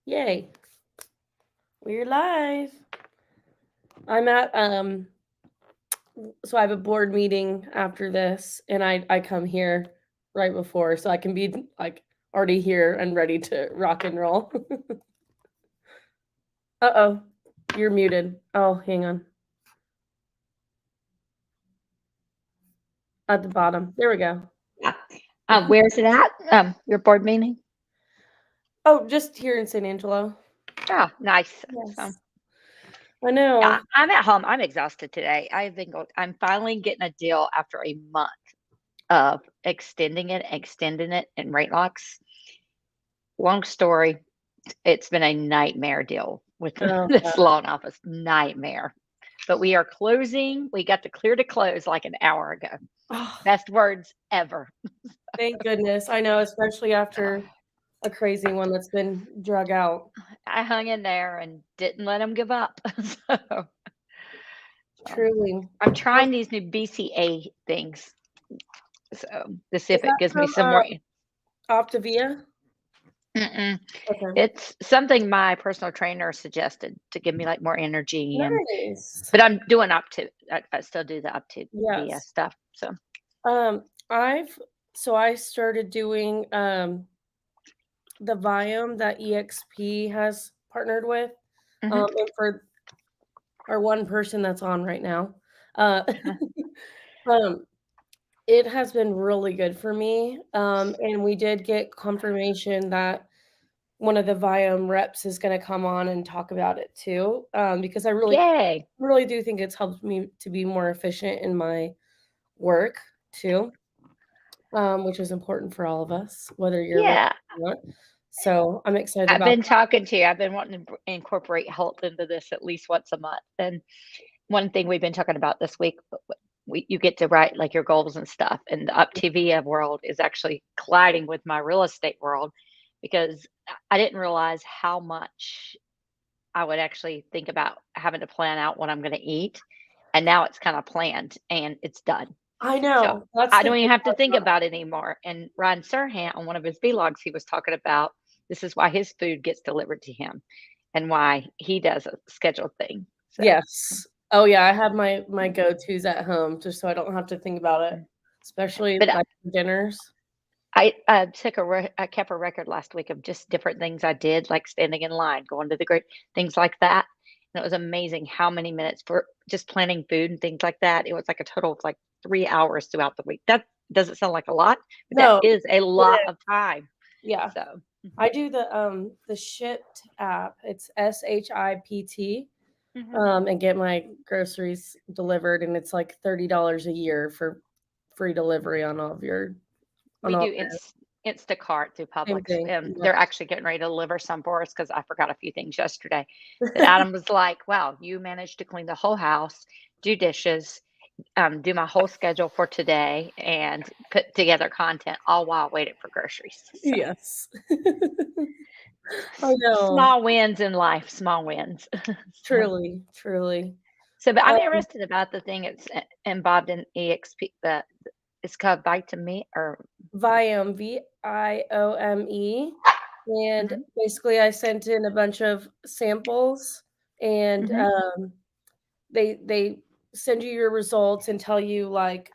Yay. We're live. I'm at so I have a board meeting after this and I come here right before so I can be like already here and ready to rock and roll. Uh-oh. You're muted. Oh, hang on. At the bottom. There we go. Yeah. Where's it at? Your board meeting? Oh, just here in San Angelo. Oh, nice. So, Yes. I know. yeah, I'm at home. I'm exhausted today. I'm finally getting a deal after a month of extending it, and rate locks. Long story. It's been a nightmare deal with Oh, this loan office. Nightmare. But we are closing. We got the clear to close like an hour ago. oh, Best words ever. thank goodness. I know, especially after a crazy one that's been drug out. I hung in there and didn't let them give up. So, so Truly. I'm trying these new BCA things, so to see Is if it that gives me from some more. Optavia? Mm-mm. Okay. It's something my personal trainer suggested to give me like more energy, Nice. but I'm doing up to. I still do the up to via Yes. stuff. So I've so I started doing the Viome that EXP has partnered with. hmm And for our one person that's on right now. Uh um it has been really good for me. And we did get confirmation that one of the Viome reps is gonna come on and talk about it too. Because I yay, really do think it's helped me to be more efficient in my work too. Which is important for all of us, whether you're ready yeah. or not. So I'm excited I've about been talking to you. I've been wanting to incorporate health into this at least once a month. And one thing we've been talking about this week, you get to write like your goals and stuff. And the Up TV world is actually colliding with my real estate world because I didn't realize how much I would actually think about having to plan out what I'm going to eat. And now it's kind of planned and it's done. I So know, that's I the don't even good have to part think about it. about it anymore. And Ryan Serhant on one of his vlogs, he was talking about this is why his food gets delivered to him and why he does a scheduled thing. So, Yes. Oh, yeah, I have my go-tos at home just so I don't have to think about it, especially, but like, dinners. I kept a record last week of just different things I did, like standing in line, going to the great things like that. And it was amazing how many minutes for just planning food and things like that. It was like a total of like 3 hours throughout the week. That doesn't sound like a lot, but that No, is a it lot is. of time. Yeah. So, I do the Shipt app. It's SHIPT, mhm. and get my groceries delivered, and it's like $30 a year for free delivery on We all do Instacart through same Publix, thing. and they're Yes. actually getting ready to deliver some for us because I forgot a few things yesterday. But Adam was like, "Wow, you managed to clean the whole house, do dishes, do my whole schedule for today, and put together content all while waiting for groceries." So Yes. I know. small wins in life, small wins. So, Truly, truly. but I'm Um, interested about the thing it's involved in EXP. That it's called Bite to Me, or Viome, Viome, and mhm, basically I sent in a bunch of samples and, mhm. they send you your results and tell you, like,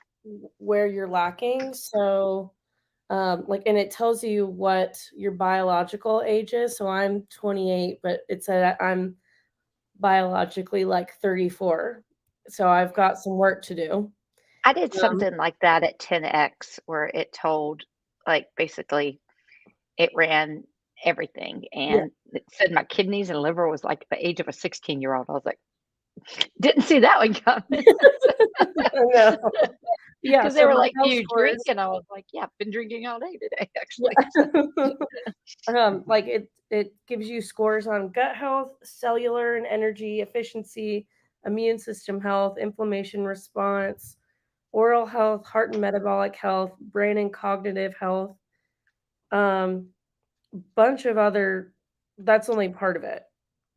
where you're lacking, so, like and it tells you what your biological age is, so I'm 28, but it said I'm biologically, like, 34, so I've got some work to do. I did Um something like that at 10X where it told, like, basically, it ran everything, Yeah. and it said my kidneys and liver was, like, the age of a 16-year-old. I was like, "Didn't see that one coming." I know. Yeah, Because they so were my like, "Do health you drink?" scores And I was like, "Yeah, I've been drinking all day today, yeah. actually." So Like, it gives you scores on gut health, cellular and energy efficiency, immune system health, inflammation response, oral health, heart and metabolic health, brain and cognitive health, um, bunch of other that's only part of it.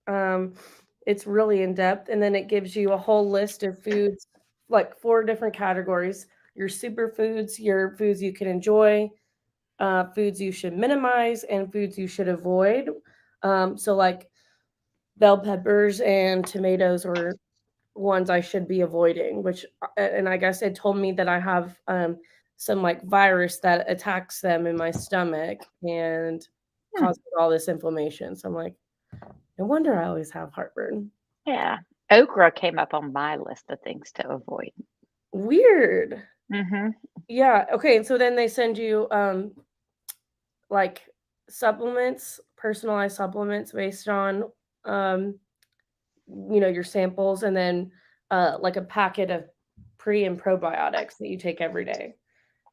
Um, it's really in depth, and then it gives you a whole list of foods, like 4 different categories, your superfoods, your foods you can enjoy, foods you should minimize, and foods you should avoid. So like bell peppers and tomatoes were ones I should be avoiding, which and I guess it told me that I have some like virus that attacks them in my stomach and Hmm. causes all this inflammation. So I'm like, no wonder I always have heartburn. Yeah. Okra came up on my list of things to avoid. Weird. Mhm. Yeah. Okay. And so then they send you like supplements, personalized supplements based on um your samples, and then like a packet of pre and probiotics that you take every day.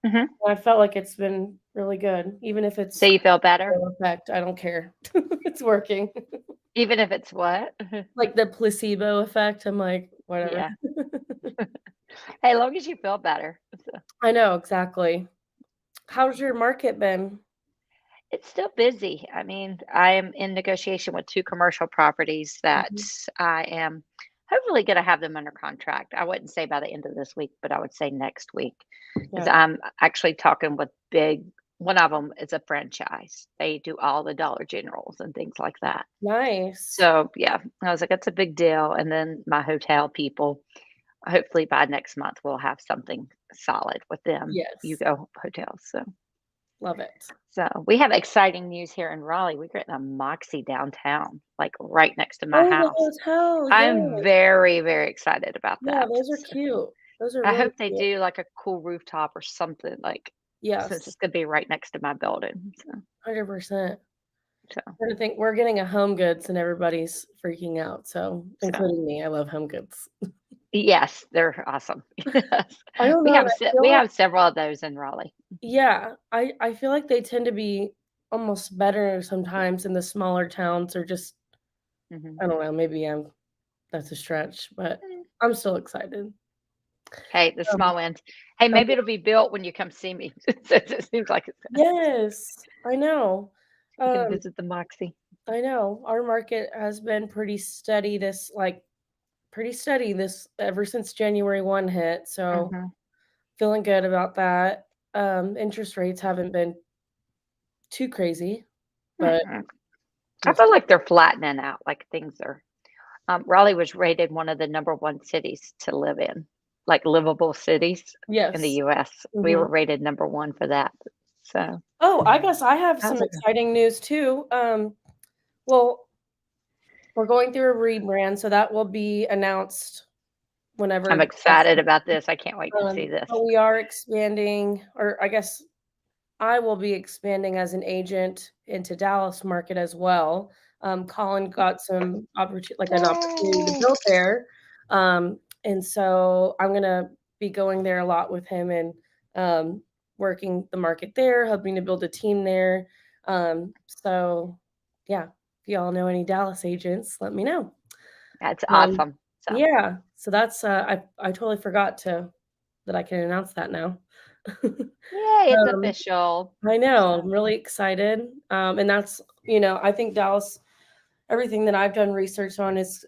Mhm. I felt like it's been really good, even if So it's you feel better? no effect, I don't care. It's working. Even if it's what? Like the placebo effect, I'm like, whatever. Yeah. Hey, as long as you feel better. So I know, exactly. How's your market been? it's still busy. I mean, I am in negotiation with 2 commercial properties that Mhm. I am hopefully gonna have them under contract. I wouldn't say by the end of this week, but I would say next week, because 'cause Yeah. I'm actually talking with big one of them is a franchise. They do all the Dollar Generals and things like that. Nice. So, yeah, I was like, "That's a big deal," and then my hotel people, hopefully by next month, we'll have something solid with them, Yes. Go Hotels, Love it. so we have exciting news here in Raleigh. We're getting a Moxie downtown, like, right next to my Oh, the house. hotel, I'm yes. very, very excited about Yeah, that. those are So cute. Those are I really hope they cute. do, like, a cool rooftop or something, like, since Yes, it's gonna be right next to my building, 100%. so Trying to think, we're getting a Home Goods and everybody's freaking out, so so including me, I love Home Goods. yes, they're awesome. Yes. I don't know, I feel We like have several of those in Raleigh. yeah, I feel like they tend to be almost better sometimes in the smaller towns or just Mhm. I don't know, maybe that's a stretch, but Mm. I'm still excited. Hey, the Um, small ones. Hey, I maybe it'll be built when you come see me, since it seems like it's yes, I know. you can Um, visit the Moxie. I know, our market has been pretty steady this ever since January 1 hit, so Mhm. feeling good about that. Interest rates haven't been too crazy, but Mm-mm. I we'll feel see. like they're flattening out, like things are Raleigh was rated one of the number 1 cities to live in, like livable cities in the Yes. US. We Mhm. were rated number 1 for that. So, Oh, I guess I have I some was like, exciting news too. Well, we're going through a rebrand, so that will be announced I'm whenever that's excited about this. I can't wait to see this. but we are expanding, or I guess I will be expanding as an agent into Dallas market as well. Colin got an opportunity to Yay. build there, and so I'm gonna be going there a lot with him and working the market there, hoping to build a team there. So yeah, if y'all know any Dallas agents, let me know. That's Um, awesome. So, yeah, so that's I totally forgot to that I can announce that now. yay, it's Um, official. I know, So, I'm really excited, and that's I think Dallas everything that I've done research on is,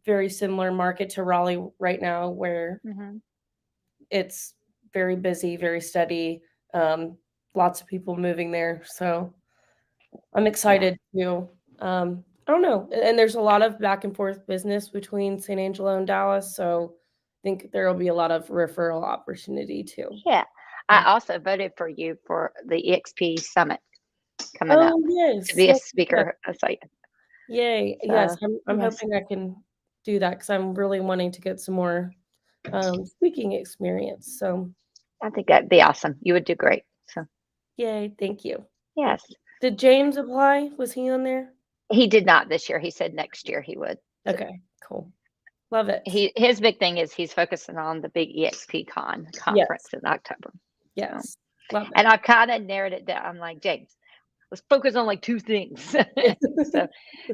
very similar market to Raleigh right now, where mhm, it's very busy, very steady, um, lots of people moving there, so I'm yeah. excited to, I don't know, and there's a lot of back and forth business between San Angelo and Dallas, so I think there will be a lot of referral opportunity too. Yeah. I So also voted for you for the EXP Summit coming up oh, to yes, be a yes, yes. speaker. So, Yay, yes, so I'm yes, hoping I can do that because 'cause I'm really wanting to get some more, speaking experience, so I think that'd be awesome. You would do great. So, yay, thank you. Thank yes. you. Did James apply? Was he on there? He did not this year. He said next year he would. So Okay, cool. Love it. his big thing is he's focusing on the big Yes, conference in October. So, yes, love and it. I've kind of narrowed it down. I'm like, James, let's focus on like 2 things. So,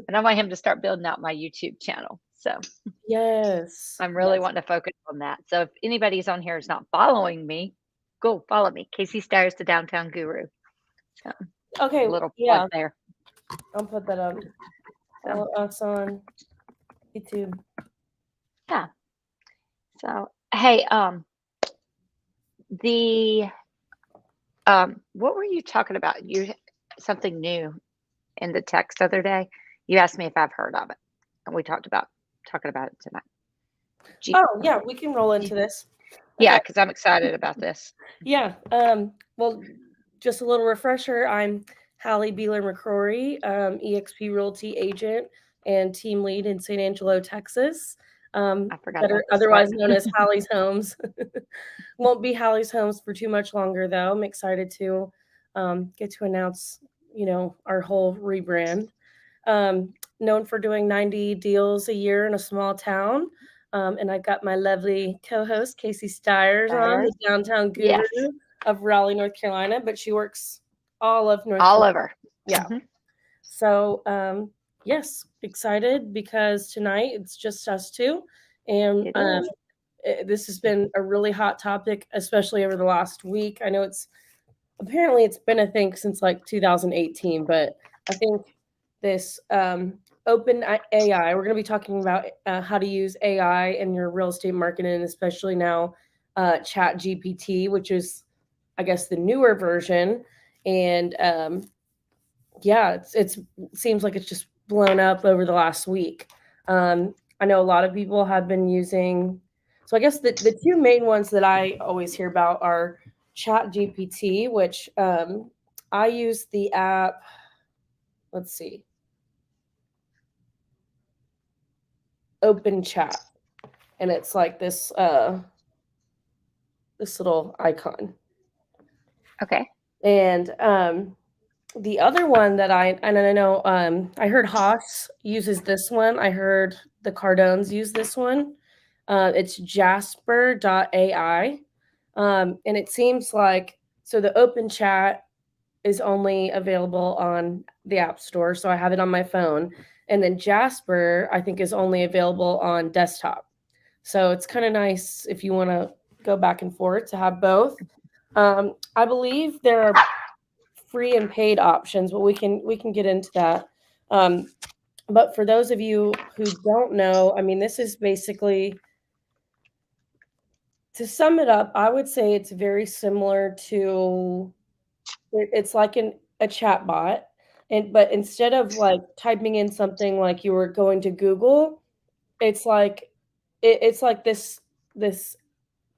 and I want him to start building out my YouTube channel. So Yes, I'm really yes. wanting to focus on that. So if anybody's on here is not following me, go follow me. Casey Stires, the Downtown Guru. So Okay, little plug yeah, there. I'll put that up. So Follow us on YouTube. yeah. So hey, the what were you talking about? You something new. in the text the other day. You asked me if I've heard of it, and we talking about it tonight. Oh, yeah, we can roll into this. Yeah, Okay. because I'm excited about this. Yeah. Well, just a little refresher. I'm Hallie Beeler McCrory, EXP Realty agent and team lead in San Angelo, Texas. I forgot Better about this otherwise part. known as Hallie's Homes. Won't be Hallie's Homes for too much longer, though. I'm excited to get to announce, our whole rebrand. Known for doing 90 deals a year in a small town. And I've got my lovely co-host, Casey Stiers, on, the downtown guru Yes, of Raleigh, North Carolina, but she works all of North all Carolina. over. Yeah. Mhm. So, yes, excited because tonight it's just us two. And It is. this has been a really hot topic, especially over the last week. I know apparently it's been a thing since like 2018, but I think this open AI, we're going to be talking about how to use AI in your real estate marketing, and especially now Chat GPT, which is, I guess, the newer version. And yeah, it seems like it's just blown up over the last week. I know a lot of people have been using. So I guess the two main ones that I always hear about are Chat GPT, which I use the app. Let's see, Open Chat, and it's like this little icon. Okay. And the other one that and I know I heard Haas uses this one. I heard the Cardones use this one. It's jasper.ai. And it seems like so the open chat is only available on the App Store. So I have it on my phone. And then Jasper, I think, is only available on desktop. So it's kind of nice if you want to go back and forth to have both. I believe there are free and paid options, but we can get into that. But for those of you who don't know, I mean, this is basically, to sum it up, I would say it's very similar to, it's like a chat bot, but instead of like typing in something like you were going to Google, it's like it's like this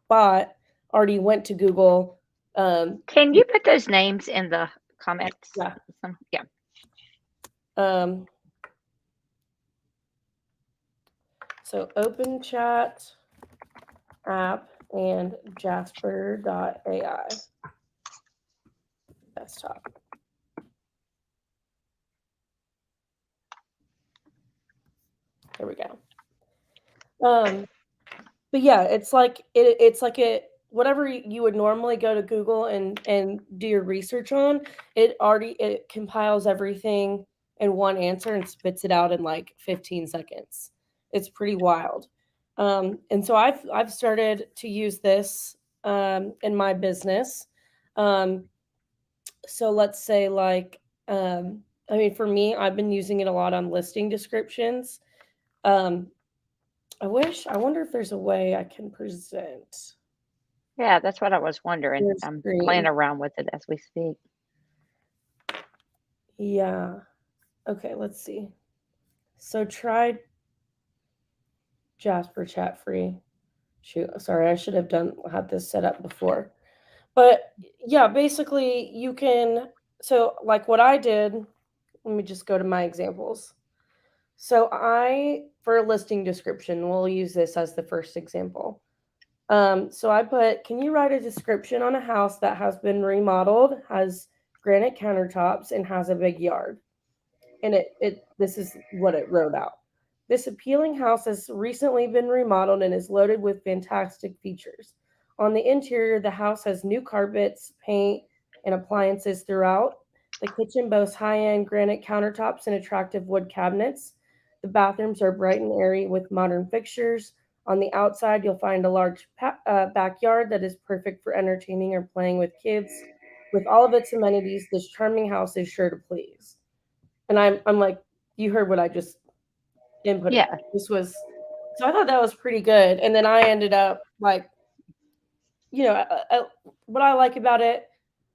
bot already went to Google. Can you put those names in the comments? Yeah. Yeah. Um, so open chat app and jasper.ai desktop. There we go. But yeah, it's like whatever you would normally go to Google and do your research on, it compiles everything in one answer and spits it out in like 15 seconds. It's pretty wild. And so I've started to use this in my business. Um, so let's say like I mean, for me, I've been using it a lot on listing descriptions. Um, I wonder if there's a way I can present Yeah, that's what I was wondering. your I'm playing screen. around with it as we speak. Yeah. Okay, let's see. So try Jasper chat free. Shoot, sorry, I should have had this set up before. But yeah, basically you can, so like what I did, let me just go to my examples. So for a listing description, we'll use this as the first example. So I put, can you write a description on a house that has been remodeled, has granite countertops, and has a big yard? And this is what it wrote out. This appealing house has recently been remodeled and is loaded with fantastic features. On the interior, the house has new carpets, paint, and appliances throughout. The kitchen boasts high-end granite countertops and attractive wood cabinets. The bathrooms are bright and airy with modern fixtures. On the outside, you'll find a large backyard that is perfect for entertaining or playing with kids. With all of its amenities, this charming house is sure to please. And I'm like, you heard what I just inputted. Yeah. So I thought that was pretty good. And then I ended up like, what I like about it,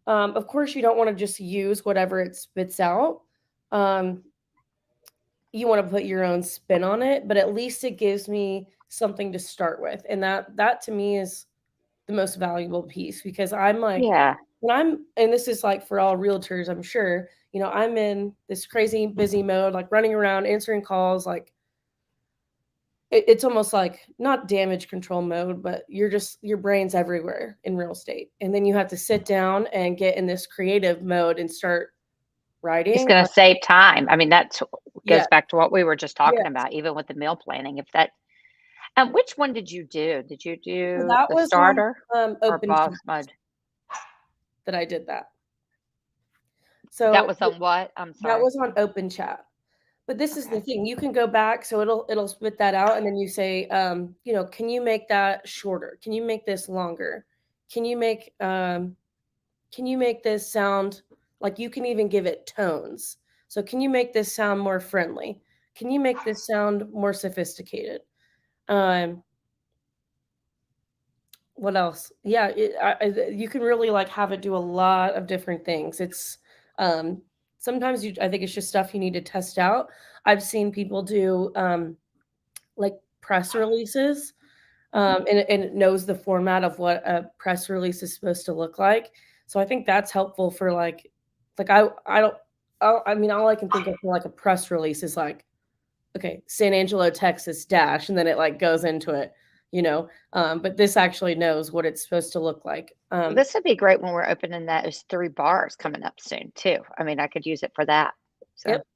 of course, you don't want to just use whatever it spits out. you want to put your own spin on it, but at least it gives me something to start with. And that to me is the most valuable piece, because I'm like, Yeah. when and this is like for all realtors, I'm sure, I'm in this crazy busy mode, like running around, answering calls, like it's almost like not damage control mode, but your brain's everywhere in real estate. And then you have to sit down and get in this creative mode and start It's writing. gonna save time. I mean, that Yeah. goes back to what we were just talking Yes. about, even with the meal planning. If that which one did you do? Did you So do that the was on starter or open box chat mode? that I did that. That So was on what? I'm that sorry. was on open chat. But this is the Okay. thing, you can go back, so it'll spit that out, and then you say, "Can you make that shorter? Can you make this longer? Can you make, can you make this sound," like, you can even give it tones. So, "Can you make this sound more friendly? Can you make this sound more sophisticated?" Um, what else? Yeah, you can really, like, have it do a lot of different things. Um, sometimes I think it's just stuff you need to test out. I've seen people do, like press releases, Mhm. and it knows the format of what a press release is supposed to look like. So I think that's helpful for like I don't I mean, all I can think of for like a press release is like, okay, San Angelo, Texas dash, and then it like goes into it, but this actually knows what it's supposed to look like. This would be great when we're opening those 3 bars coming up soon too. I mean, I could use it for that. So, Yep.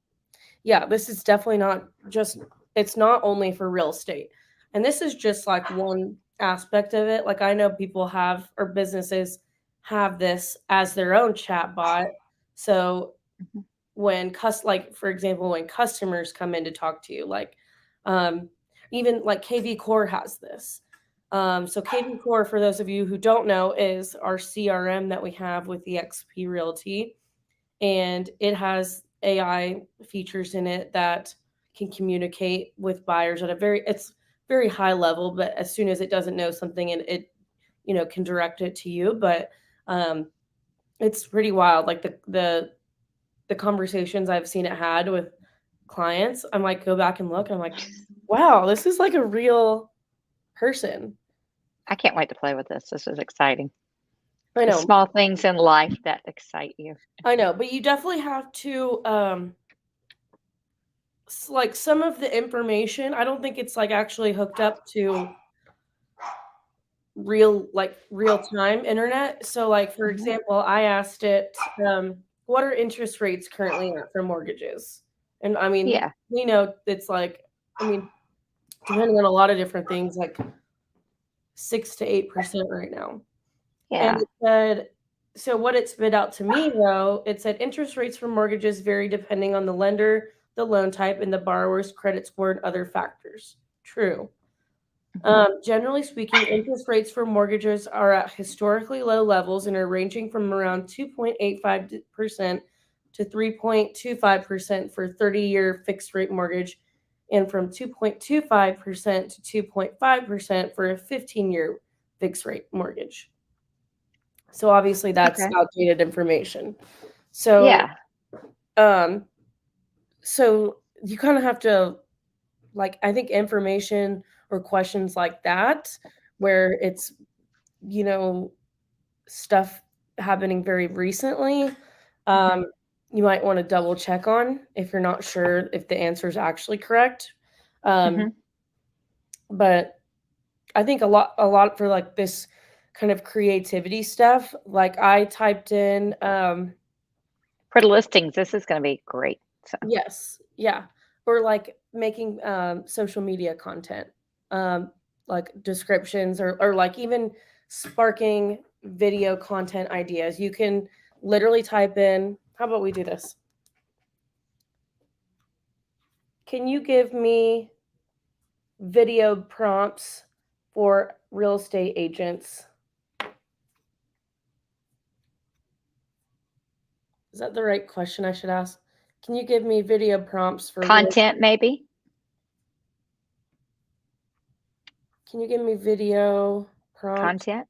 Yeah, this is definitely not just it's not only for real estate. And this is just like one aspect of it. Like I know people have or businesses have this as their own chat bot. So mhm. when like for example, when customers come in to talk to you, like um even like KV Core has this. So KV Core, for those of you who don't know, is our CRM that we have with the XP Realty, and it has AI features in it that can communicate with buyers at it's very high level, but as soon as it doesn't know something, and it, can direct it to you. But um, it's pretty wild. Like the conversations I've seen it had with clients, I'm like, go back and look, and I'm like, wow, this is like a real person. I can't wait to play with this. This is exciting. I The know, small things in life that excite you. I know, but you definitely have to like some of the information, I don't think it's like actually hooked up to real time internet. So like for Mhm. example, I asked it, what are interest rates currently at for mortgages? And I mean, Yeah. we know it's like, I mean, depending on a lot of different things, like 6 to 8% right now. And Yeah. it said, so what it spit out to me though, it said interest rates for mortgages vary depending on the lender, the loan type, and the borrower's credit score and other factors. True. Mhm. Generally speaking, interest rates for mortgages are at historically low levels and are ranging from around 2.85% to 3.25% for 30-year fixed rate mortgage, and from 2.25% to 2.5% for a 15-year fixed rate mortgage. So obviously that's Okay. outdated information. So Yeah. um so you kind of have to, like, I think information or questions like that where it's, you know, stuff happening very recently, Mhm. um, you might wanna double check on if you're not sure if the answer is actually correct. Um, Mhm. but I think a lot for, like, this kind of creativity stuff, like, I typed in, For the listings, this is gonna be great. So, yes, yeah, or, like, making, social media content, um, like, descriptions, or, like, even sparking video content ideas. You can literally type in, how about we do this? Can you give me video prompts for real estate agents? Is that the right question I should ask? Can you give me video prompts for real content maybe? can you give me video prompts Content?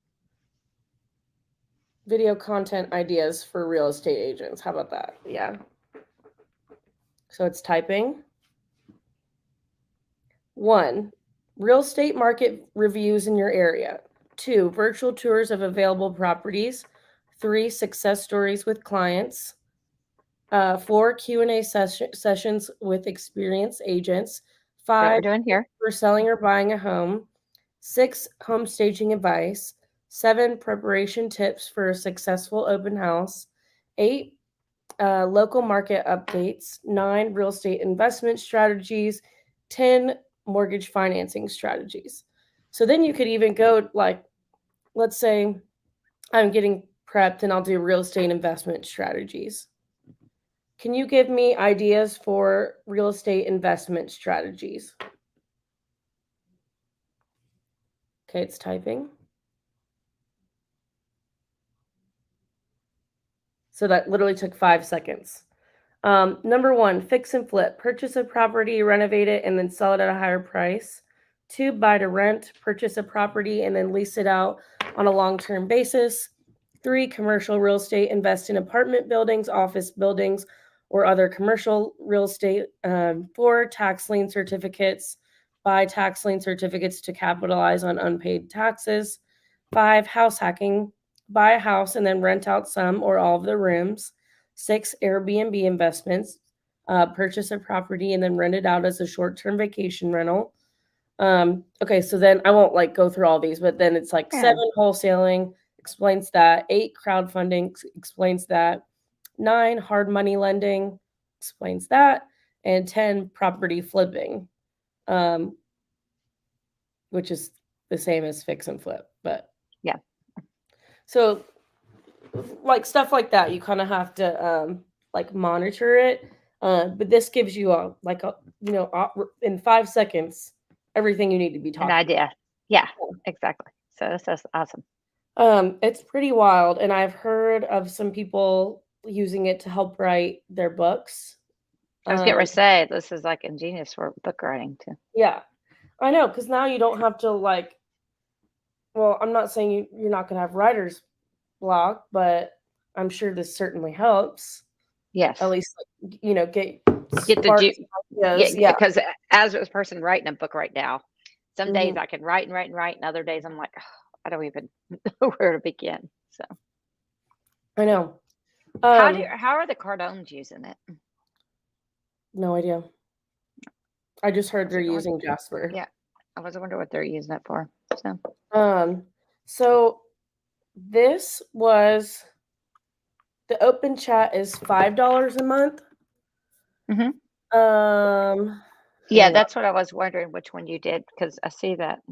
video content ideas for real estate agents? How about that? Yeah. So it's typing. 1, real estate market reviews in your area. 2, virtual tours of available properties. 3, success stories with clients. 4, Q&A sessions with experienced agents. What 5, we're doing here. for selling or buying a home. 6, home staging advice. 7, preparation tips for a successful open house. 8, local market updates. 9, real estate investment strategies. 10, mortgage financing strategies. So then you could even go like, let's say I'm getting prepped and I'll do real estate investment strategies. Can you give me ideas for real estate investment strategies? Okay, it's typing. So that literally took 5 seconds. Number 1, fix and flip. Purchase a property, renovate it, and then sell it at a higher price. 2, buy to rent. Purchase a property and then lease it out on a long-term basis. 3, commercial real estate. Invest in apartment buildings, office buildings, or other commercial real estate. 4, tax lien certificates. Buy tax lien certificates to capitalize on unpaid taxes. 5, house hacking. Buy a house and then rent out some or all of the rooms. 6, Airbnb investments. Purchase a property and then rent it out as a short-term vacation rental. Okay, so then I won't like go through all these, but then it's like 7, wholesaling, explains that. 8, crowdfunding, explains that. 9, hard money lending, explains that. And 10, property flipping, which is the same as fix and flip. But Yeah. So like stuff like that, you kind of have to like monitor it. But this gives you in 5 seconds everything you need to be An talking idea. Yeah, exactly. So that's awesome. It's pretty wild, and I've heard of some people using it to help write their books. I was getting ready to say this is like ingenious for book writing too. Yeah, I know, because now you don't have to like. Well, I'm not saying you're not going to have writer's block, but I'm sure this certainly helps. Yes. At least, like, get Get the sparks yeah, yeah. because as a person writing a book right now, some days Mhm. I can write and write and write, and other days I'm like, I don't even know where to begin. So I know. how are the Cardones using it? No idea. I just heard they're I was using Jasper. Yeah, I was wondering what they're using it for. So So this was the open chat is $5 a month. Mhm. Yeah, Hang on. that's what I was wondering which one you did because I see that.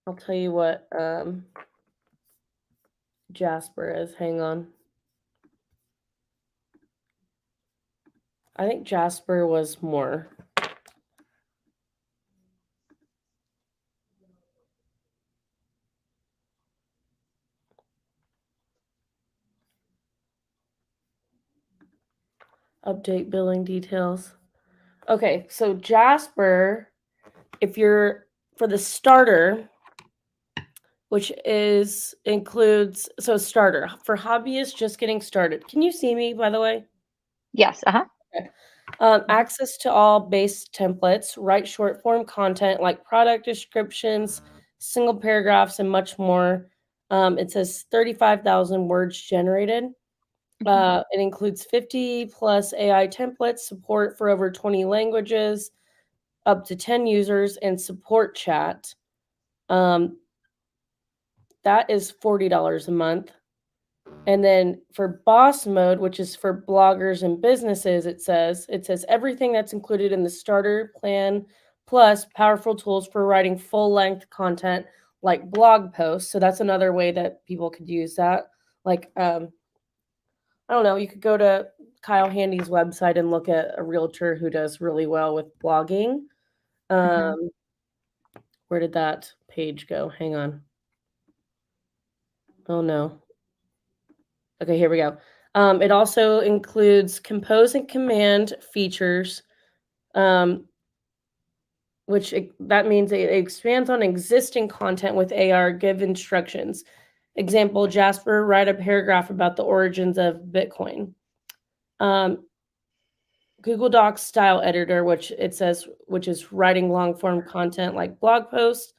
I'll tell you what Jasper is. Hang on. I think Jasper was more. Update billing details. Okay, so Jasper, if you're for the starter, which includes starter for hobbyists just getting started. Can you see me, by the way? Yes. Okay. Access to all base templates, write short form content like product descriptions, single paragraphs, and much more. It says 35,000 words generated. It includes 50 plus AI templates, support for over 20 languages, up to 10 users, and support chat. That is $40 a month. And then for boss mode, which is for bloggers and businesses, it says everything that's included in the starter plan plus powerful tools for writing full-length content like blog posts. So that's another way that people could use that. Like I don't know, you could go to Kyle Handy's website and look at a realtor who does really well with blogging. Where did that page go? Hang on. Oh no. Okay, here we go. It also includes compose and command features, that means it expands on existing content with AR, give instructions. Example, Jasper, write a paragraph about the origins of Bitcoin. Um, Google Docs style editor, which it says, which is writing long form content like blog posts.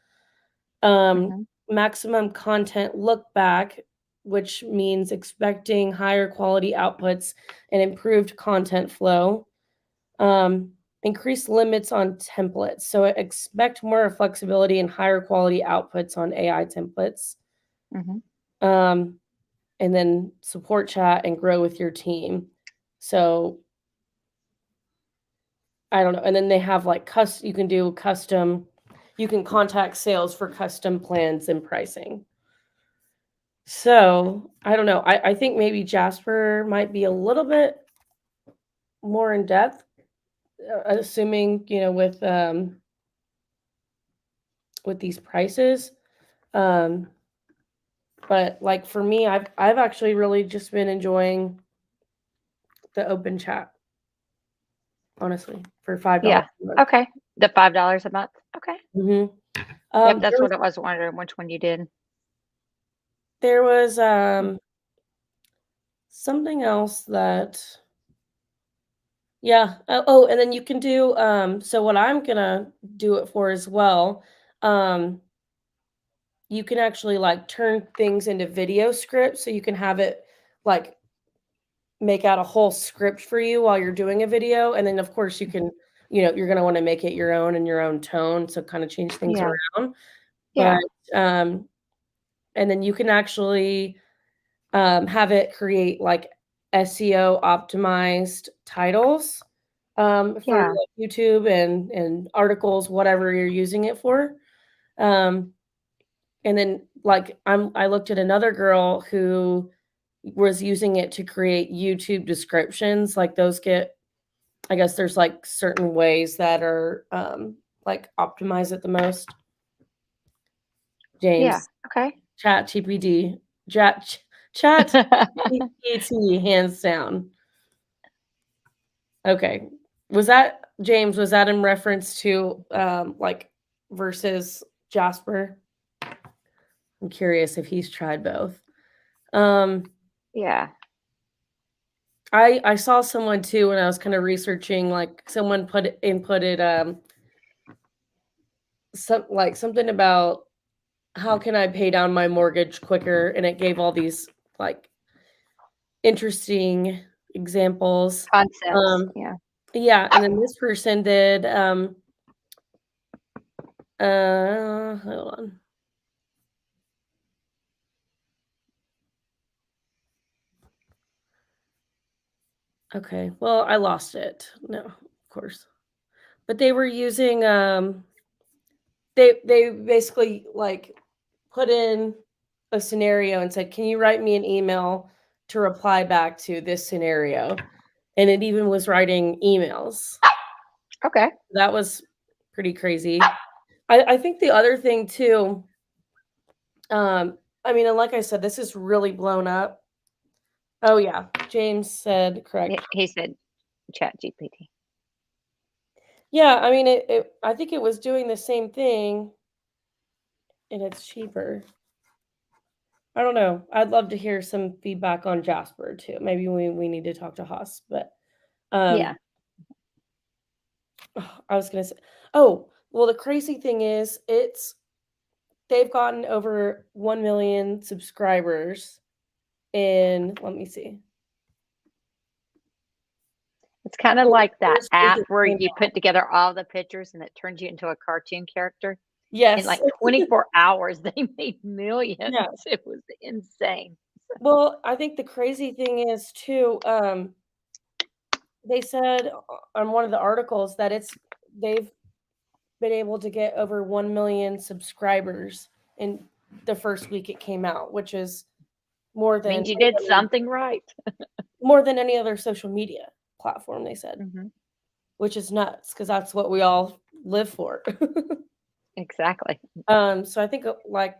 Mhm. Maximum content look back, which means expecting higher quality outputs and improved content flow. Increase limits on templates. So expect more flexibility and higher quality outputs on AI templates. Mhm. Um, and then support chat and grow with your team. So I don't know. And then they have like you can do custom, you can contact sales for custom plans and pricing. So I don't know. I think maybe Jasper might be a little bit more in depth, assuming, with these prices. Um, but like for me, I've actually really just been enjoying the open chat, honestly, for $5 Yeah. a month. Okay. The $5 a month. Okay. Mhm. Yep, There that's was what I was wondering which one you did. there was, something else that yeah, and then you can do, so what I'm gonna do it for as well, um, you can actually, like, turn things into video scripts, so you can have it, like, make out a whole script for you while you're doing a video, and then, of course, you can you're gonna wanna make it your own in your own tone, so kinda change things Yeah. around, but, Yeah. um and then you can actually have it create like SEO optimized titles for Yeah. like YouTube and articles, whatever you're using it for. Um, and then like I looked at another girl who was using it to create YouTube descriptions. Like those get, I guess there's like certain ways that are like optimize it the most. Yeah. James, Okay. Chat GPT, Chat Chat GPT, hands down. Okay. Was that James, was that in reference to, like, versus Jasper? I'm curious if he's tried both. Um, Yeah. I saw someone too when I was kinda researching, like, someone inputted, something about how can I pay down my mortgage quicker, and it gave all these, like, interesting examples. Concepts. Um, Yeah. yeah, and then this person did, hold on. Okay, well, I lost it. No, of course. But they were using, they basically, like, put in a scenario and said, "Can you write me an email to reply back to this scenario?" And it even was writing emails. Okay. That was pretty crazy. I think the other thing too, I mean, and like I said, this is really blown up. Oh, yeah, James said correct. He said Chat GPT. Yeah, I mean, I think it was doing the same thing, and it's cheaper. I don't know. I'd love to hear some feedback on Jasper too. Maybe we need to talk to Haas, but, Yeah. um, I was gonna say oh, well, the crazy thing is they've gotten over 1,000,000 subscribers in let me see. It's kind of In the like that first week app it where came you out. put together all the pictures and it turns you into a cartoon character. In Yes. like 24 hours, they made millions. Yeah. It was insane. Well, I think the crazy thing is too, they said on one of the articles that they've been able to get over 1,000,000 subscribers in the first week it came out, which is more than Means you any did other something right. more than any other social media platform, they said, Mhm. which is nuts because that's what we all live for. Exactly. So I think, like,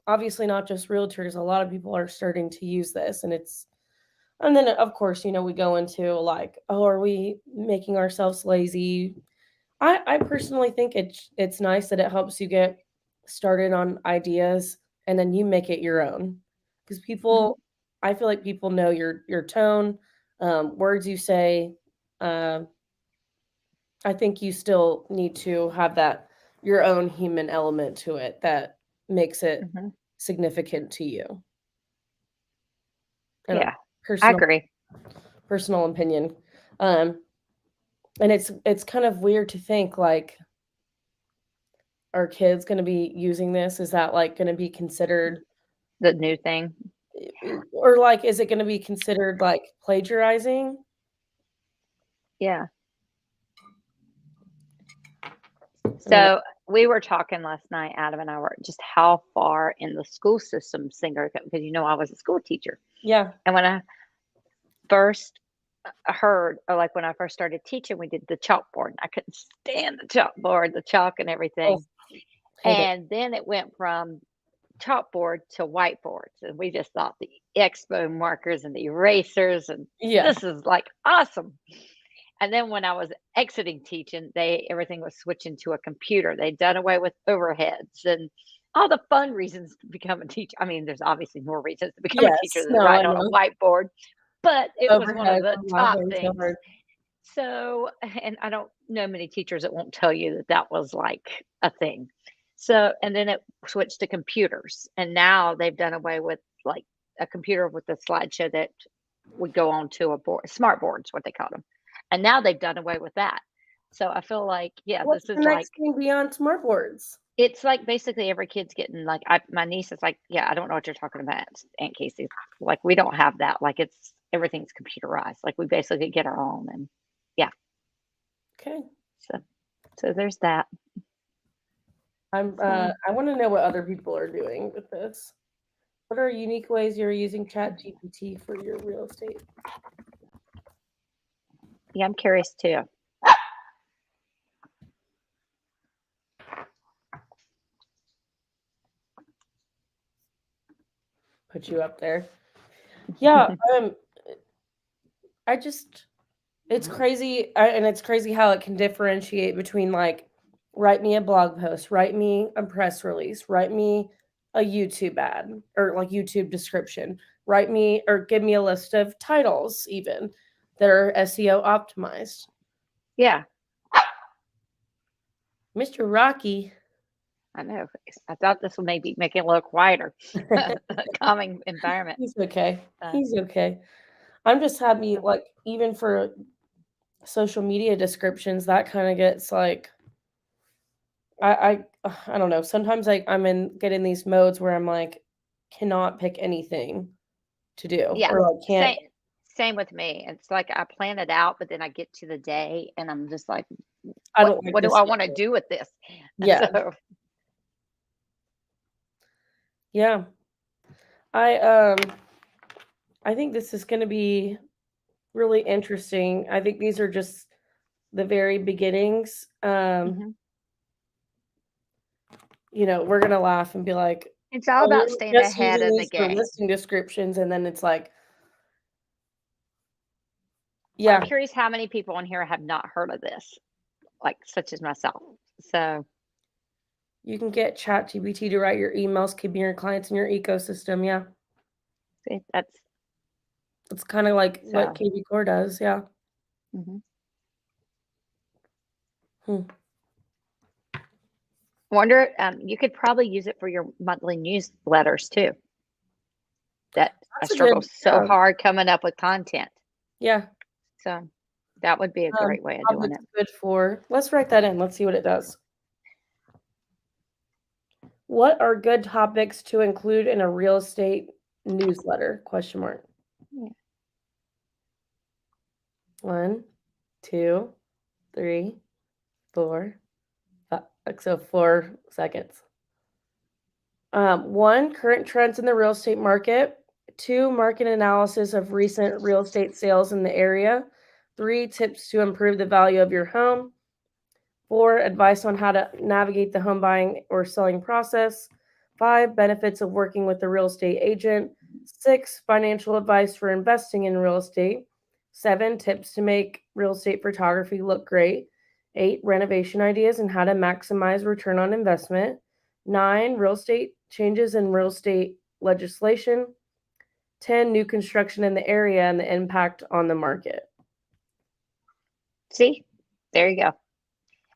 obviously not just realtors, a lot of people are starting to use this, and then, of course, we go into, like, "Oh, are we making ourselves lazy?" I personally think it's nice that it helps you get started on ideas, and then you make it your own. Because Mhm. I feel like people know your tone, words you say. I think you still need to have that your own human element to it that makes it Hmm. significant to you. I don't know, Yeah, I personal agree. personal opinion. Um, and it's kind of weird to think like, are kids going to be using this? Is that like going to be considered, The new thing. or like, is it going to be considered like plagiarizing? Yeah. I don't know. So we were talking last night, Adam and I were just how far in the school system singer because I was a school teacher. Yeah. And when I first heard or like when I first started teaching, we did the chalkboard. I couldn't stand the chalkboard, the chalk and Oh, everything. hate it. And then it went from chalkboard to whiteboards. And we just thought the expo markers and the erasers and Yeah. this is like awesome. And then when I was exiting teaching, everything was switching to a computer. They'd done away with overheads and all the fun reasons to become a teacher. I mean, there's obviously more reasons to become a teacher Yes. than No, I writing on a know. whiteboard, but it was one of Overhead. the I'm top laughing so things. hard. So, and I don't know many teachers that won't tell you that that was like a thing. So, and then it switched to computers, and now they've done away with like a computer with a slideshow that would go on to a board, smart boards, what they call them. And now they've done away with that. So I feel like, yeah, What's this the is like, next thing beyond smart boards? it's like basically every kid's getting like, my niece is like, yeah, I don't know what you're talking about, Aunt Casey. Like, we don't have that. Like, everything's computerized. Like, we basically get our own. And yeah, Okay. so, so there's that. So, I want to know what other people are doing with this. What are unique ways you're using Chat GPT for your real estate? yeah, I'm curious too. Put you up there. Yeah, I just it's crazy, and it's crazy how it can differentiate between like, write me a blog post, write me a press release, write me a YouTube ad or like YouTube description, write me or give me a list of titles even that are SEO optimized. Yeah, Mr. Rocky. I know. I thought this would maybe make it a little quieter, a calming environment. He's okay. Uh, He's okay. I'm just happy, like, even for social media descriptions, that kind of gets like, I don't know. Sometimes like get in these modes where I'm like, cannot pick anything to do, yeah, or like can't. same with me. It's like I plan it out, but then I get to the day and I'm just like, I don't like what do this I yet. want to do with this? Yeah, So yeah. I I think this is going to be really interesting. I think these are just the very beginnings. mhm. We're gonna laugh and be like, It's all "Oh, about you're staying just ahead using of the these for game. listing descriptions," and then it's like, I'm yeah, curious how many people on here have not heard of this, like such as myself. So you can get ChatGPT to write your emails, keeping your clients in your ecosystem. Yeah, see, that's it's kind of like what so. KV Core does. Yeah. Mhm. Hmm. Wonder, you could probably use it for your monthly newsletters too. That I That's a struggle good. so Yeah. hard coming up with content. Yeah. So that would be a great way of doing Probably it. good for. Let's write that in. Let's see what it does. What are good topics to include in a real estate newsletter? Question mark. Yeah. 1, 2, 3, 4, 5. So 4 seconds. 1, current trends in the real estate market. 2, market analysis of recent real estate sales in the area. 3, tips to improve the value of your home. 4, advice on how to navigate the home buying or selling process. 5, benefits of working with a real estate agent. 6, financial advice for investing in real estate. 7, tips to make real estate photography look great. 8, renovation ideas and how to maximize return on investment. 9, real estate changes in real estate legislation. 10, new construction in the area and the impact on the market. See? There you go.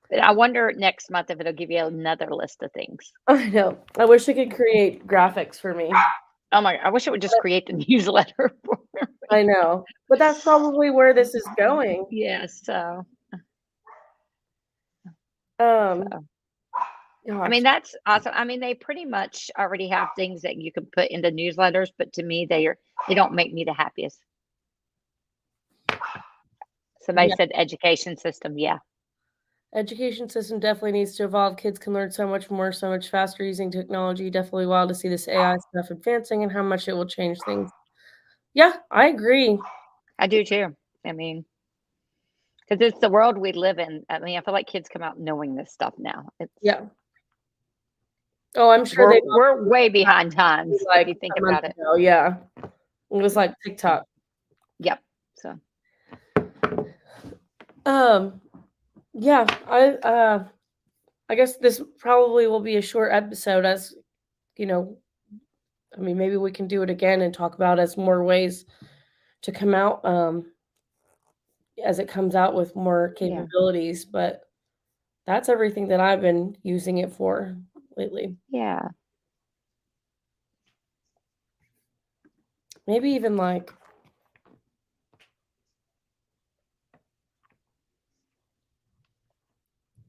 And I wonder next month if it'll give you another list of things. I know. I wish it could create graphics for me. Oh my, I wish it would just create the newsletter for I know. But that's probably where this is going. Yeah, so Um, I mean, gosh. that's awesome. I mean, they pretty much already have things that you can put into newsletters, but to me, they don't make me the happiest. Somebody Yeah. said education system. Yeah. Education system definitely needs to evolve. Kids can learn so much more, so much faster using technology. Definitely wild to see this AI stuff advancing and how much it will change things. Yeah, I agree. I do too. I mean, because it's the world we live in. I mean, I feel like kids come out knowing this stuff now. Yeah. Oh, I'm sure they We're way behind times if like you think a month about it. ago. Yeah. It was like TikTok. Yep. So Um, yeah, I guess this probably will be a short episode as, you know, I mean, maybe we can do it again and talk about as more ways to come out as it comes out with more yeah, capabilities, but that's everything that I've been using it for lately. yeah. Maybe even like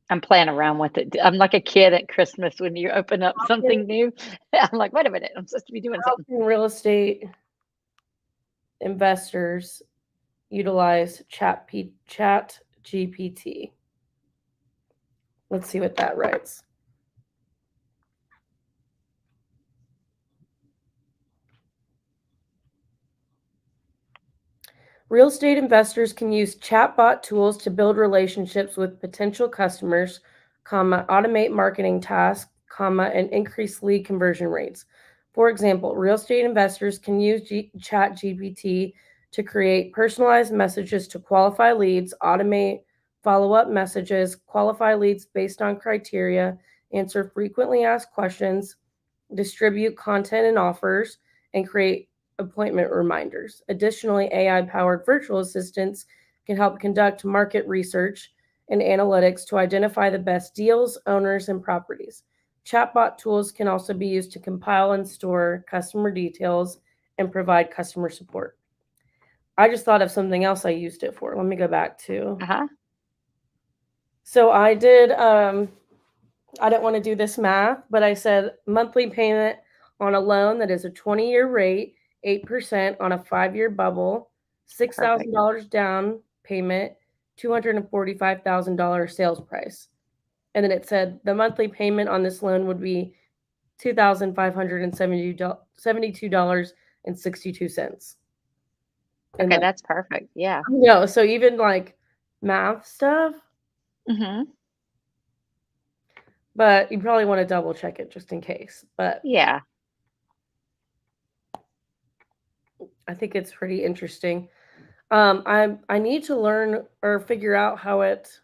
I'm playing around with it. I'm like a kid at Christmas when you open up how can something new. I'm like, wait a minute, I'm supposed to be doing how something. can real estate investors utilize Chat GPT? Let's see what that writes. Real estate investors can use chatbot tools to build relationships with potential customers, automate marketing tasks, and increase lead conversion rates. For example, real estate investors can use Chat GPT to create personalized messages to qualify leads, automate follow-up messages, qualify leads based on criteria, answer frequently asked questions, distribute content and offers, and create appointment reminders. Additionally, AI powered virtual assistants can help conduct market research and analytics to identify the best deals, owners, and properties. Chatbot tools can also be used to compile and store customer details and provide customer support. I just thought of something else I used it for. Let me go back to. Uh-huh. So I didn't want to do this math, but I said monthly payment on a loan that is a 20-year rate, 8% on a 5-year bubble, Perfect. $6,000 down payment, $245,000 sales price. And then it said the monthly payment on this loan would be $2,572.62. And Okay, like, that's perfect. Yeah. no, so even like math stuff, Mhm. but you probably want to double check it just in case. But Yeah. I think it's pretty interesting. I need to learn or figure out how it.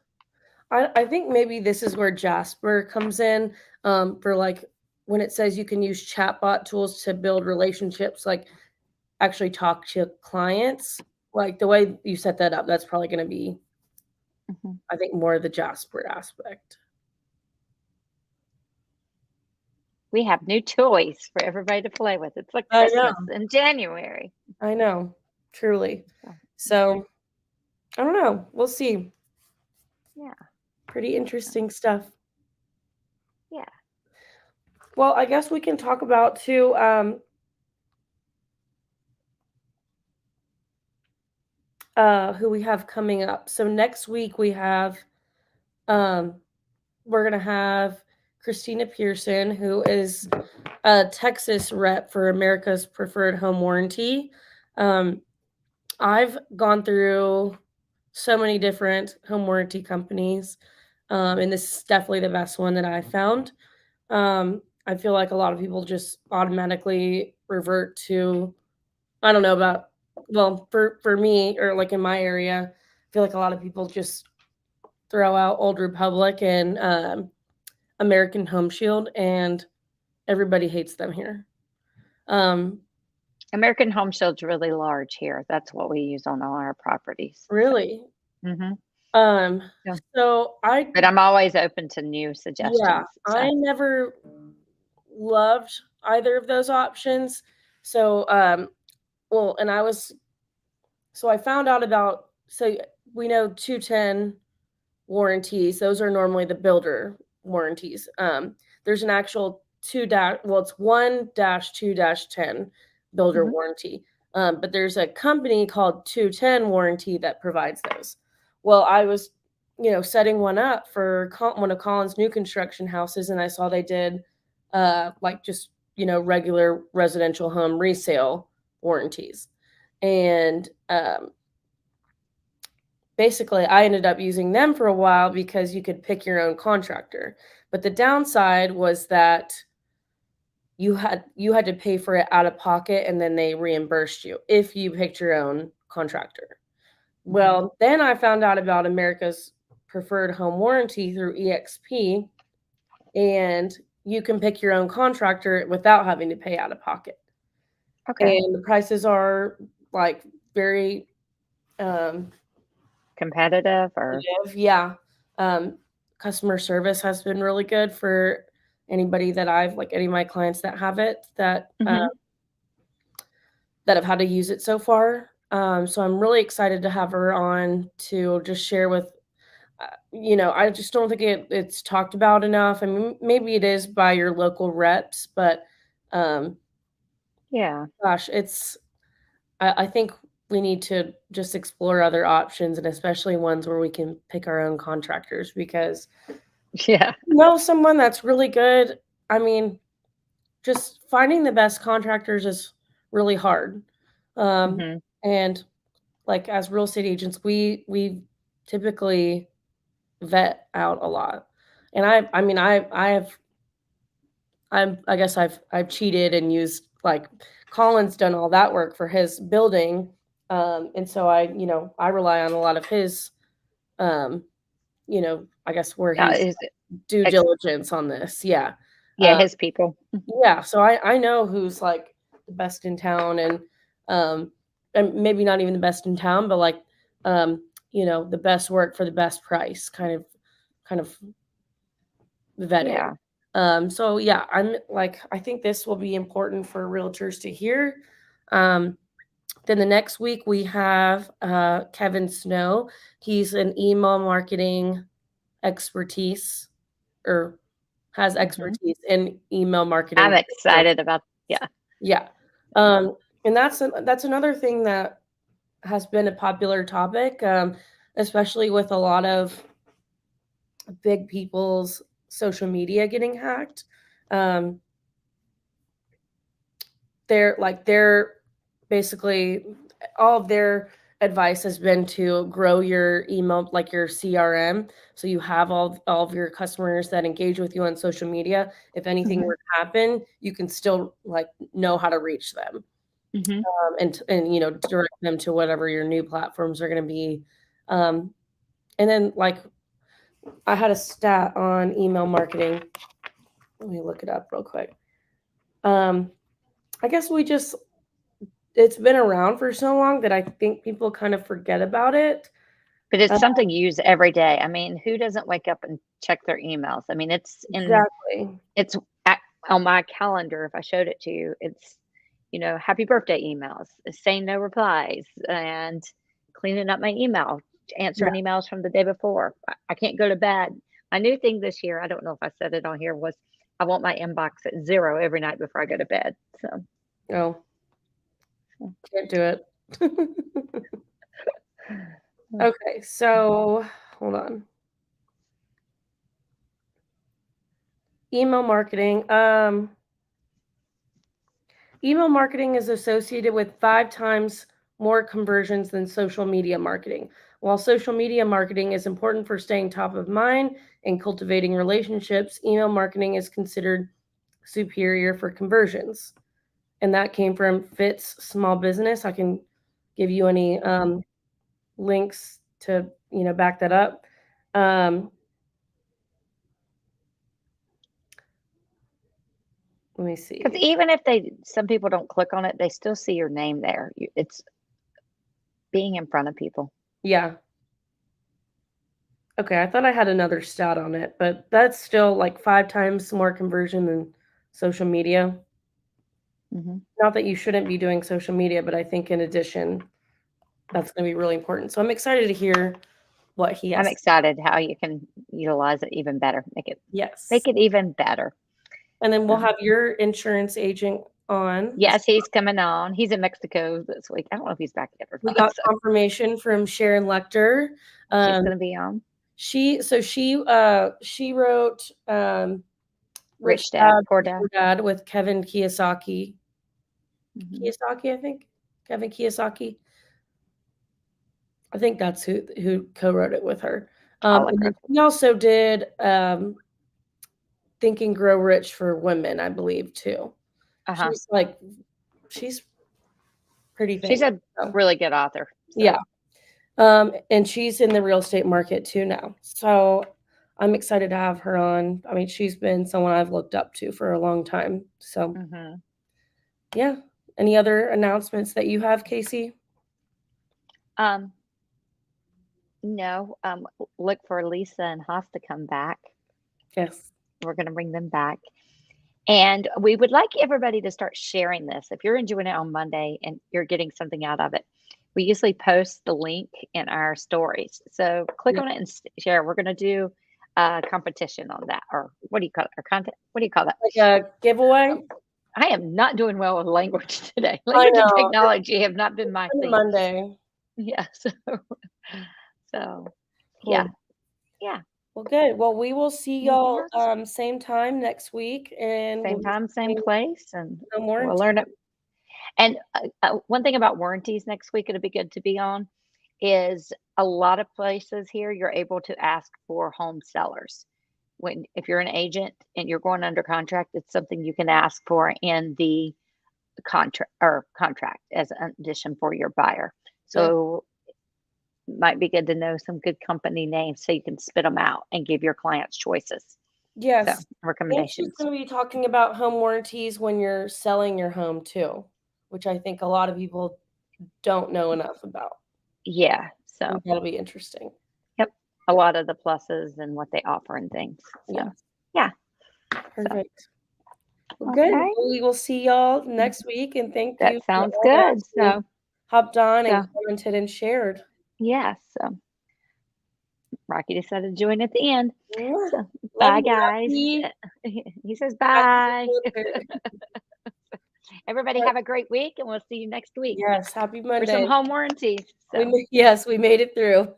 I think maybe this is where Jasper comes in. For like when it says you can use chatbot tools to build relationships, like actually talk to clients. Like the way you set that up, that's probably going to be, Mhm. I think, more of the Jasper aspect. We have new toys for everybody to play with. It's like I know, Christmas in January. I know, truly. So, So I don't know. We'll see. yeah. Pretty So, interesting stuff. yeah. Well, I guess we can talk about too. Who we have coming up. So next week we have um we're gonna have Christina Pearson, who is a Texas rep for America's Preferred Home Warranty. Um, I've gone through so many different home warranty companies, and this is definitely the best one that I found. I feel like a lot of people just automatically revert to, I don't know about, well, for me or like in my area, I feel like a lot of people just throw out Old Republic and American Home Shield, and everybody hates them here. Um, American Home Shield's really large here. That's what we use on all our properties. Really? Mhm. Um, Yeah. so I But I'm always open to new yeah, suggestions, so I never loved either of those options. So, well, and I was so I found out about so we know 210 warranties, those are normally the builder warranties. There's an actual 2 dash well, it's 1-2-10 builder mhm, warranty, but there's a company called 210 Warranty that provides those. Well, I was, setting one up for one of Colin's new construction houses, and I saw they did, like, just, regular residential home resale warranties, and, basically, I ended up using them for a while because you could pick your own contractor. But the downside was that you had to pay for it out of pocket and then they reimbursed you if you picked your own contractor. mhm. Well, then I found out about America's preferred home warranty through EXP, and you can pick your own contractor without having to pay out of pocket. Okay. And the prices are like very Competitive or yeah. Um, Customer service has been really good for anybody that any of my clients that have it mhm. that have had to use it so far. So I'm really excited to have her on to just share with, I just don't think it's talked about enough. I mean, maybe it is by your local reps, but um, Yeah. gosh, I think we need to just explore other options and especially ones where we can pick our own contractors because Yeah. know someone that's really good. I mean, just finding the best contractors is really hard. Mhm. And like as real estate agents, we typically vet out a lot. And I mean I guess I've cheated and used like Colin's done all that work for his building. And so I rely on a lot of his um, I guess where he's Is it due ex diligence on this. Yeah. yeah, his people. Yeah, so I know who's, like, the best in town and maybe not even the best in town, but, like, the best work for the best price, kind of vetted. Yeah. So yeah, I think this will be important for realtors to hear. Um, then the next week we have, Kevin Snow. He's an email marketing expertise or has Mhm. expertise in email I'm marketing. excited about yeah. Yeah. And that's another thing that has been a popular topic, especially with a lot of big people's social media getting hacked. Um, they're basically all of their advice has been to grow your email, like your CRM, so you have all of your customers that engage with you on social media. If anything Mhm. were to happen, you can still like know how to reach them. Mhm. And direct them to whatever your new platforms are gonna be. Um, and then, like, I had a stat on email marketing. Let me look it up real quick. Um, I guess it's been around for so long that I think people kind of forget about it. But it's Uh, something you use every day. I mean, who doesn't wake up and check their emails? I mean, exactly. it's a on my calendar, if I showed it to you, it's, happy birthday emails, saying no replies, and cleaning up my email, Yeah. answering emails from the day before. I can't go to bed. My new thing this year, I don't know if I said it on here, was I want my inbox at 0 every night before I go to bed. Oh, So can't do it. Okay, so hold on. Email marketing. Email marketing is associated with 5 times more conversions than social media marketing. While social media marketing is important for staying top of mind and cultivating relationships, email marketing is considered superior for conversions. And that came from Fitz Small Business. I can give you any links to back that up. Um, Let me Because see. even if some people don't click on it, they still see your name there. It's being in front of people. Yeah. Okay, I thought I had another stat on it, but that's still like 5 times more conversion than social media. Hmm. Not that you shouldn't be doing social media, but I think in addition, that's gonna be really important. So I'm excited to hear what he I'm has. excited how you can utilize it even better. Yes. Make it even better. And then we'll So, have your insurance agent on. yes, he's coming on. He's in Mexico this week. I don't know if he's back yet or We not. got So confirmation from Sharon Lecter. she's Um, going to be on. she wrote, Rich Rich Dad, Dad, Poor Dad. Poor Dad with Kevin Kiyosaki. Hmm. Kiyosaki, I think? Kevin Kiyosaki? I think that's who co-wrote it with her. I'll look And her then up. she also did, Think and Grow Rich for Women, I believe, too. Uh-huh. She's, like she's pretty She's famous, a so really good author. yeah. So, And she's in the real estate market too now. So I'm excited to have her on. I mean, she's been someone I've looked up to for a long time. So hmm yeah. Any other announcements that you have, Casey? um, no, look for Lisa and Haas to come back. Yes. We're going to bring them back. And we would like everybody to start sharing this. If you're enjoying it on Monday and you're getting something out of it, we usually post the link in our stories. So click Yeah. on it and share. We're going to do a competition on that, or what do you call it? Or content? What do you call that? Like a giveaway? I am not doing well with language today. I Language and know. technology have not been my It's thing. Monday. Yeah. So yeah, Cool. yeah. Well, good. Well, we will see Anything y'all else? same time next week, and Same we'll be time, same doing place, and no more. we'll learn it. And one thing about warranties next week, it'll be good to be on, is a lot of places here you're able to ask for home sellers. If you're an agent and you're going under contract, it's something you can ask for in the contract as an addition for your buyer. Yeah. So might be good to know some good company names so you can spit them out and give your clients choices. So Yes. And she's recommendations. gonna be talking about home warranties when you're selling your home too, which I think a lot of people don't know enough about. Yeah. I So think that'll be interesting. yep. A lot of the pluses and what they offer and things. Yeah, So yeah. So perfect. Well, good. okay. Well, we will see y'all next week, and thank you That for sounds all good. those who So hopped on and so commented and shared. yeah. So Rocky decided to join at the end. Mwah. So Love bye you, guys. Rocky. He says Happy bye. Monday. Everybody have a great week and we'll see you next week Yes, happy for some Monday. home warranties. So Yes, we made it through.